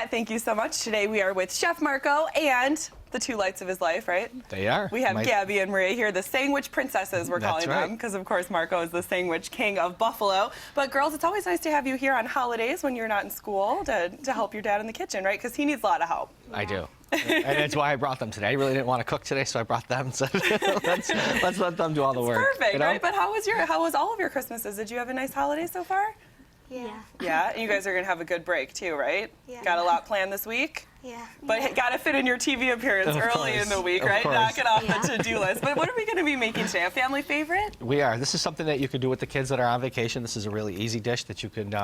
Matt, thank you so much. Today we are with Chef Marco and the two lights of his life, right? They are. We have Gabby and Maria here, the sandwich princesses, we're calling right. them, because of course Marco is the sandwich king of Buffalo. But girls, it's always nice to have you here on holidays when you're not in school to help your dad in the kitchen, right? Because he needs a lot of help. I do. And that's why I brought them today. I really didn't want to cook today, so I brought them. So let's let them do all the work. Perfect, you know? right? But how was all of your Christmases? Did you have a nice holiday so far? Yeah. Yeah, and you guys are gonna have a good break too, right? Yeah. Got a lot planned this week? Yeah. But gotta fit in your TV appearance early in the week, right? Knock it off the to-do list. But what are we gonna be making today? A family favorite? We are. This is something that you can do with the kids that are on vacation. This is a really easy dish that you can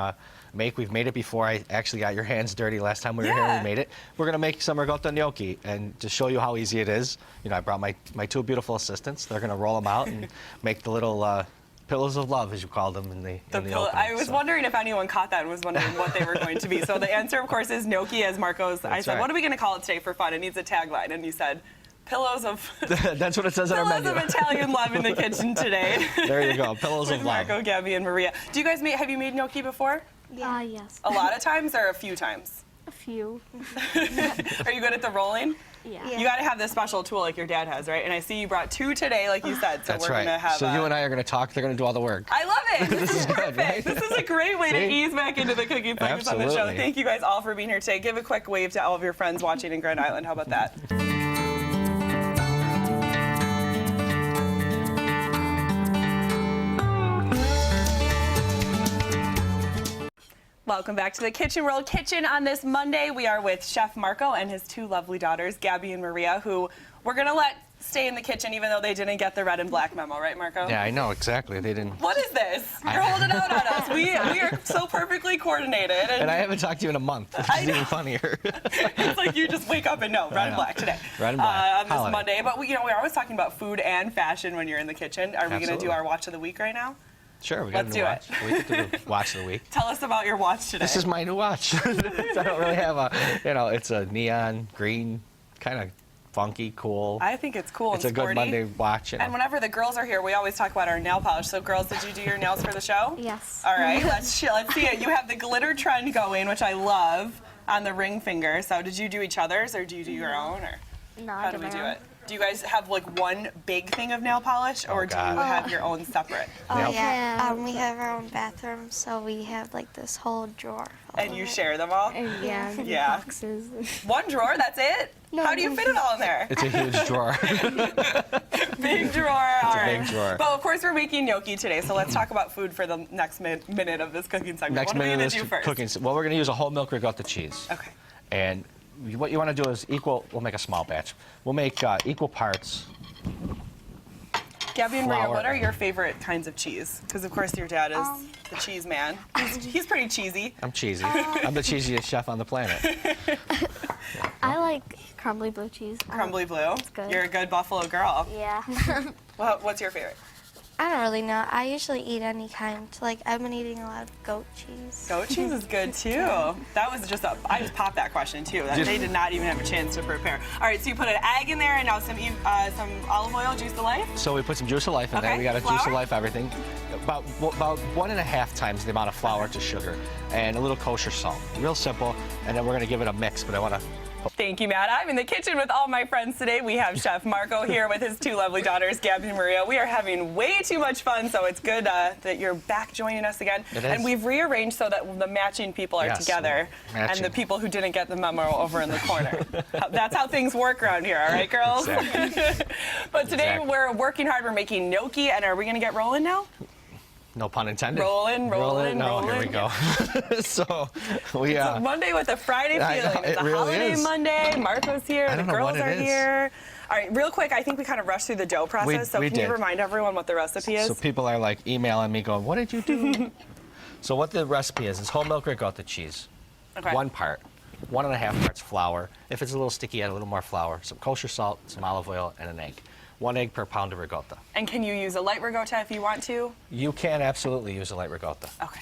make. We've made it before. I actually got your hands dirty last time we were here. We made it. We're gonna make some ricotta gnocchi, and to show you how easy it is, you know, I brought my two beautiful assistants. They're gonna roll them out and make the little pillows of love, as you call them in the opening. I was wondering if anyone caught that and was wondering what they were going to be. So the answer, of course, is gnocchi, as Marco's. I said, what are we going to call it today for fun? It needs a tagline. And you said, pillows of... That's what it says on our menu. Pillows of Italian love in the kitchen today. There you go, pillows of love. Marco, Gabby, and Maria. Do you guys have you made gnocchi before? Yeah. Yes. A lot of times or a few times? A few. Are you good at the rolling? Yeah. You got to have this special tool like your dad has, right? And I see you brought two today, like you said. So That's we're right. gonna have. So you and I are going to talk. They're going to do all the work. I love it. This is perfect. Right? This is a great way to ease back into the cooking focus on the show. Absolutely. Thank you guys all for being here today. Give a quick wave to all of your friends watching in Grand Island. How about that? Welcome back to the Kitchen World Kitchen. On this Monday, we are with Chef Marco and his two lovely daughters, Gabby and Maria, who we're going to let stay in the kitchen even though they didn't get the red and black memo, right, Marco? Yeah, I know, exactly. They didn't. What is this? You're holding out on us. We are so perfectly coordinated. And I haven't talked to you in a month, which is even funnier. It's like you just wake up and know, red and black today. Red and black. On this Monday. But we're always talking about food and fashion when you're in the kitchen. Are we going to do our watch of the week right now? Sure, we got Let's a new do watch. We get to do watch of the week. Tell us about your watch today. This is my new watch. I don't really have a, it's a neon green, kind of funky, cool. I think it's cool and It's a sporty. good Monday watch. And whenever the girls are here, we always talk about our nail polish. So girls, did you do your nails for the show? Yes. All right, let's see it. You have the glitter trend going, which I love, on the ring finger. So did you do each other's or do you do your own? Or No, how do we do it? Do you guys have like one big thing of nail polish, or do you have your own separate? Oh, yeah. We have our own bathroom, so we have like this whole drawer. And you share them all? And Yeah. boxes. One drawer, that's it? No, How do you fit it all in there? It's a huge drawer. Big drawer, all right. Big drawer. But of course, we're making gnocchi today, so let's talk about food for the next minute of this cooking segment. Next what are we minute going of to do this first? cooking. Well, we're going to use a whole milk ricotta cheese. Okay. And what you want to do is we'll make a small batch. We'll make equal parts. Gabby and Maria, Flour. what are your favorite kinds of cheese? Because of course your dad is the cheese man. He's pretty cheesy. I'm cheesy. I'm the cheesiest chef on the planet. I like crumbly blue cheese. Crumbly blue. good. You're a good Buffalo girl. Yeah. What's your favorite? I don't really know. I usually eat any kind. Like, I've been eating a lot of goat cheese. Goat cheese is good too. That was I just popped that question too. They did not even have a chance to prepare. All right, so you put an egg in there and now some olive oil, juice of life. So we put some juice of life in there. We got a juice of life everything. About 1.5 times the amount of flour to sugar and a little kosher salt. Real simple. And then we're going to give it a mix, but I want to... Thank you, Matt. I'm in the kitchen with all my friends today. We have Chef Marco here with his two lovely daughters, Gabby and Maria. We are having way too much fun, so it's good that you're back joining us again. It is. And we've rearranged so that the matching people are together and the people who didn't get the memo over in the corner. That's how things work around here, all right, girls? Exactly. But today we're working hard. We're making gnocchi, and are we going to get rolling now? No pun intended. Rolling. No, here we go. So we It's a Monday with a Friday I feeling. know, It's it a really holiday is. Monday. Marco's here. I The don't know girls what it are is. here. All right, real quick, I think we kind of rushed through the dough process. So we can you did. remind everyone what the recipe is? So people are like emailing me going, what did you do? So what the recipe is whole milk ricotta cheese. Okay. 1 part. 1.5 parts flour. If it's a little sticky, add a little more flour. Some kosher salt, some olive oil, and an egg. 1 egg per pound of ricotta. And can you use a light ricotta if you want to? You can absolutely use a light ricotta. Okay.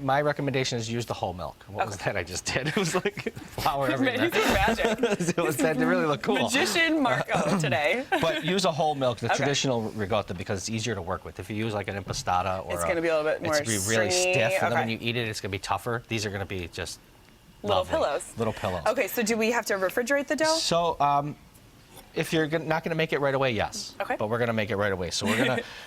My recommendation is use the whole milk. What was that I just did? It was like flour everywhere. He's doing magic. That really looked cool. Magician Marco today. But use a whole milk, the traditional ricotta, because it's easier to work with. If you use like an impastata or It's going to be a little bit more it's going to be really stringy. stiff, and then Okay. when you eat it, it's going to be tougher. These are going to be just Little Lovely. pillows. Little pillows. Okay, so do we have to refrigerate the dough? So if you're not going to make it right away, yes. Okay. But we're going to make it right away. So we're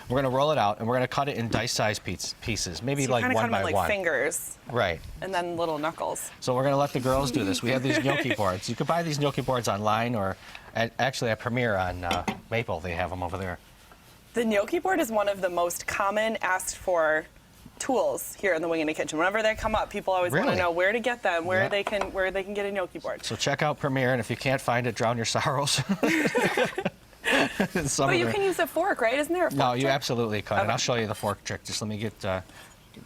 gonna roll it out and we're gonna cut it in dice-sized pieces, maybe So you like kinda one cut them by in, like one. fingers Right. and then little knuckles. So we're gonna let the girls do this. We have these gnocchi boards. You could buy these gnocchi boards online or actually at Premier on Maple. They have them over there. The gnocchi board is one of the most common asked for tools here in the Wing in the Kitchen. Whenever they come up, people always want to Really? know where to get them, where Yeah. they can get a gnocchi board. So check out Premier, and if you can't find it, drown your sorrows. But you can use a fork, right? Isn't there a fork? No, you trick? absolutely can. And Okay. I'll show you the fork trick. Just let me get the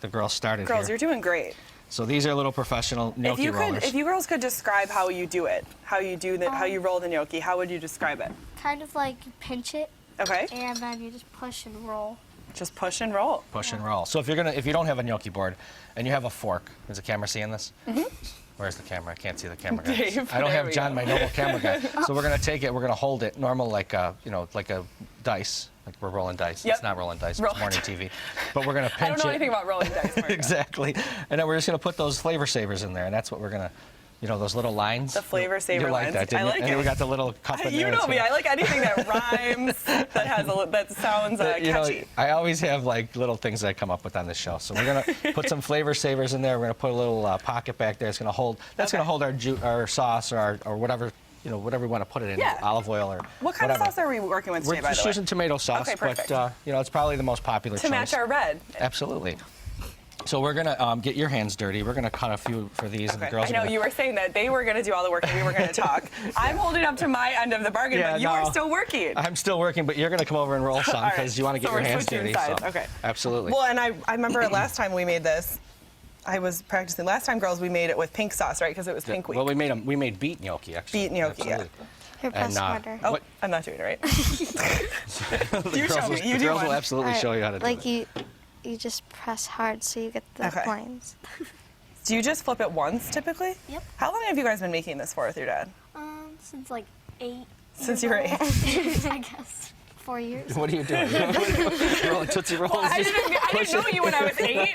girls started Girls, here. you're doing great. So these are little professional gnocchi rollers. If you girls could describe how you do it, how you roll the gnocchi, how would you describe it? Kind of like you pinch it, Okay, and then you just push and roll. just push and roll. Push and roll. So if you don't have a gnocchi board and you have a fork, is the camera seeing this? Mm-hmm. Where's the camera? I can't see the camera guy. Dave, I don't there have we John, go. my noble camera guy. So we're gonna take it. We're gonna hold it normal, like a dice. Like we're rolling dice. Yep. It's not rolling dice. Roll- It's morning TV. But we're gonna pinch I don't know it. anything about rolling dice, Marco. Exactly. And then we're just gonna put those flavor savers in there, and that's what we're gonna. Those little lines. The flavor saver you like lines. That, didn't I you? like And it. we got the little cup in You there. know that's me. gonna- I like anything that rhymes, that sounds catchy. I always have like little things that I come up with on this show. So we're gonna put some flavor savers in there. We're gonna put a little pocket back there. It's gonna hold. That's gonna hold our sauce or whatever whatever we want to put it in. Yeah. Olive oil or What kind whatever. of sauce are we working with We're today, by just the way? using tomato sauce, Okay, perfect. but it's probably the most popular To choice. match our red. Absolutely. So we're gonna get your hands dirty. We're gonna cut a few for these, and the Okay. girls. I are know gonna- you were saying that they were going to do all the work and we were going to talk. I'm holding up to my end of the bargain, Yeah, but you no. are still working. I'm still working, but you're gonna come over and roll some All right. because you want to get So your we're hands switching dirty. sides. So. Okay. Absolutely. Well, and I remember last time we made this, I was practicing. Last time, girls, we made it with pink sauce, right? Because it was pink week. Well, we made beet gnocchi actually. Beet gnocchi, yeah. Absolutely. Here, press And, harder. Oh, I'm not doing it right. You show me. You the do girls one. will absolutely Alright, show you how to do like it. you just press hard so you get the Okay. lines. Do you just flip it once, typically? Yep. How long have you guys been making this for with your dad? Since like 8. Since you were 8. I guess 4 years. What are you doing? You're rolling Tootsie Rolls. I Just didn't know you when I was 8.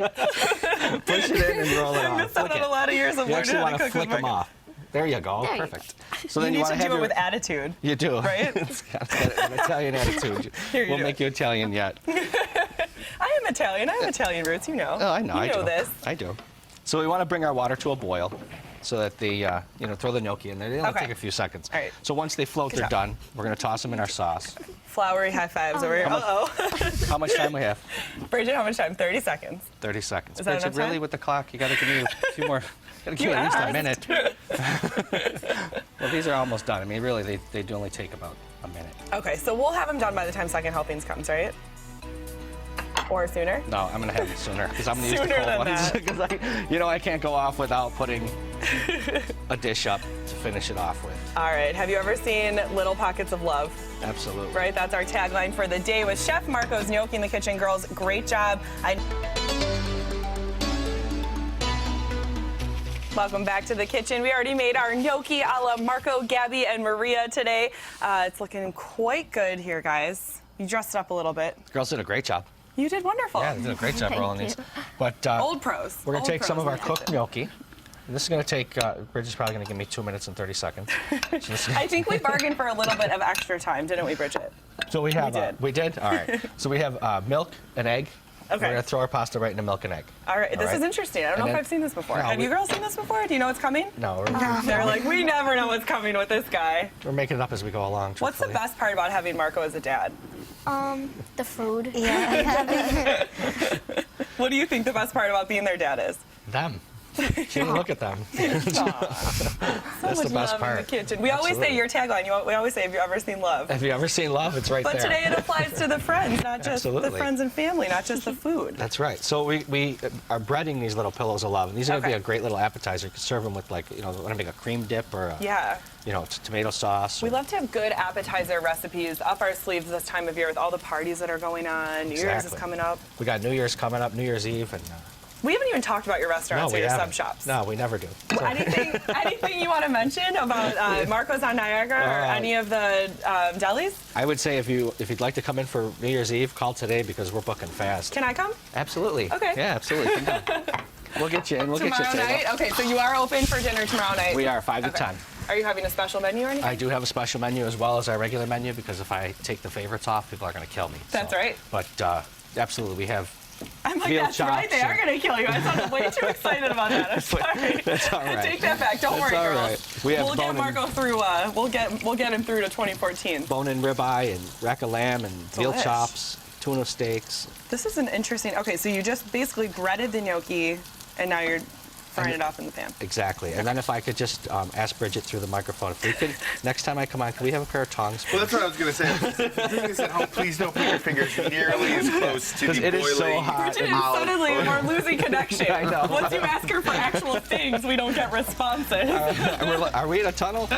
push it in and roll it I off. missed out Flick on a it. lot of years of You learning actually how want to to cook flick with them my off. There you go. There you Perfect. So You then need you to want do have it your, with attitude. You do. right? It's got an Italian attitude. Here, you We'll do make it. you Italian yet. I am Italian. I have Italian roots, you know. Oh, I know. You I know do. this. I do. So we want to bring our water to a boil, so that they, throw the gnocchi in there. They only Okay. take a few seconds. All right. So once they float, Good they're job. done. We're going to toss them in our sauce. Flowery high fives over here. Uh-oh. How much time we have? Bridget, how much time? 30 seconds. 30 seconds. Is that Bridget, enough really, time? with the clock, you got to give me a few more. Got to give You me at least a asked. minute. Well, these are almost done. I mean, really, they do only take about a minute. Okay, so we'll have them done by the time second helpings comes, right? Or sooner? No, I'm going to have it sooner because I'm going to use the Sooner cold than ones. that. Because I can't go off without putting a dish up to finish it off with. All right, have you ever seen Little Pockets of Love? Absolutely. Right, that's our tagline for the day with Chef Marco's Gnocchi in the Kitchen. Girls, great job. Welcome back to the kitchen. We already made our gnocchi a la Marco, Gabby, and Maria today. It's looking quite good here, guys. You dressed it up a little bit. The girls did a great job. You did wonderful. Yeah, they did a great job Thank rolling you. these. But Old pros. we're going Old to take some pros of in our the cooked kitchen. gnocchi. And this is going to take, Bridget's probably going to give me 2 minutes and 30 seconds. I think we bargained for a little bit of extra time, didn't we, Bridget? So we have, did. we did? All right. So we have milk and egg. Okay. We're going to throw our pasta right into milk and egg. All right, this right. is interesting. I don't know And if then- I've seen this before. No, Have you girls seen this before? Do you know what's coming? No, They're like, we never know what's coming with this guy. we're making it up as we go along. What's the truthfully. best part about having Marco as a dad? The food. Yeah. What do you think the best part about being their dad is? Them. Can't look at them. So That's much the best love in part. the kitchen. We always say Absolutely. your tagline. We always say, "Have you ever seen love?" Have you ever seen love? It's right But there. today it applies to the friends, not just the Absolutely. friends and family, not just the food. That's right. So we are breading these little pillows of love. And these are going to be Okay. a great little appetizer. You can serve them with, like, want to make a cream dip or a, Yeah. tomato sauce. We love to have good appetizer recipes up our sleeves this time of year with all the parties that are going on. New Year's is Exactly. coming up. We got New Year's coming up, New Year's Eve, and We haven't even talked about your restaurants or we your haven't. sub shops. No, we never do. So- Anything you want to mention about Marco's on Niagara or any of the delis? I would say if you'd like to come in for New Year's Eve, call today because we're booking fast. Can I come? Absolutely. Okay. Yeah, absolutely. Come down. We'll get you in. We'll get you a Tomorrow table. night? Okay, so you are open for dinner tomorrow night? We are 5 to Okay. 10. Are you having a special menu or anything? I do have a special menu as well as our regular menu because if I take the favorites off, people are going to kill me. That's right. But absolutely, we have. I'm like, veal that's right, chops they are and- going to kill you. I sounded way too excited about that. I'm sorry. That's all right. Take that back. Don't That's worry, all girls. right. We have We'll get bone and- Marco through, we'll get him through to 2014. Bone-in ribeye and rack of lamb and veal Delish. chops, tuna steaks. This is an interesting, okay, so you just basically breaded the gnocchi and now you're frying it off in the pan. Exactly. And then if I could just ask Bridget through the microphone, if we could, next time I come on, can we have a pair of tongs? Well, that's what I was going to say. If you're doing this at home, please don't put your fingers nearly as close to the It is so boiling hot. Bridget, olive suddenly oil. we're losing connection. I know. Once you ask her for actual things, we don't get responses. Are we in a tunnel?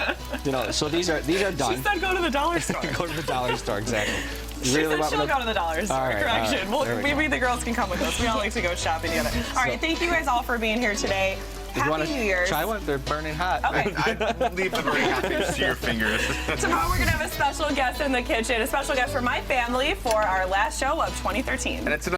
You know, so these are She done. said go to the dollar store. Go to the dollar store, exactly. You She said want me she'll go to the dollar store. All right, Correction. all right. There we go. Maybe the girls can come with us. We all like to go shopping together. All right, thank you guys all for being here today. You Happy wanna New Year's. Try one? They're burning hot. Okay. I leave the burning hot things to your fingers. Tomorrow we're gonna have a special guest in the kitchen, a special guest for my family for our last show of 2013. And it's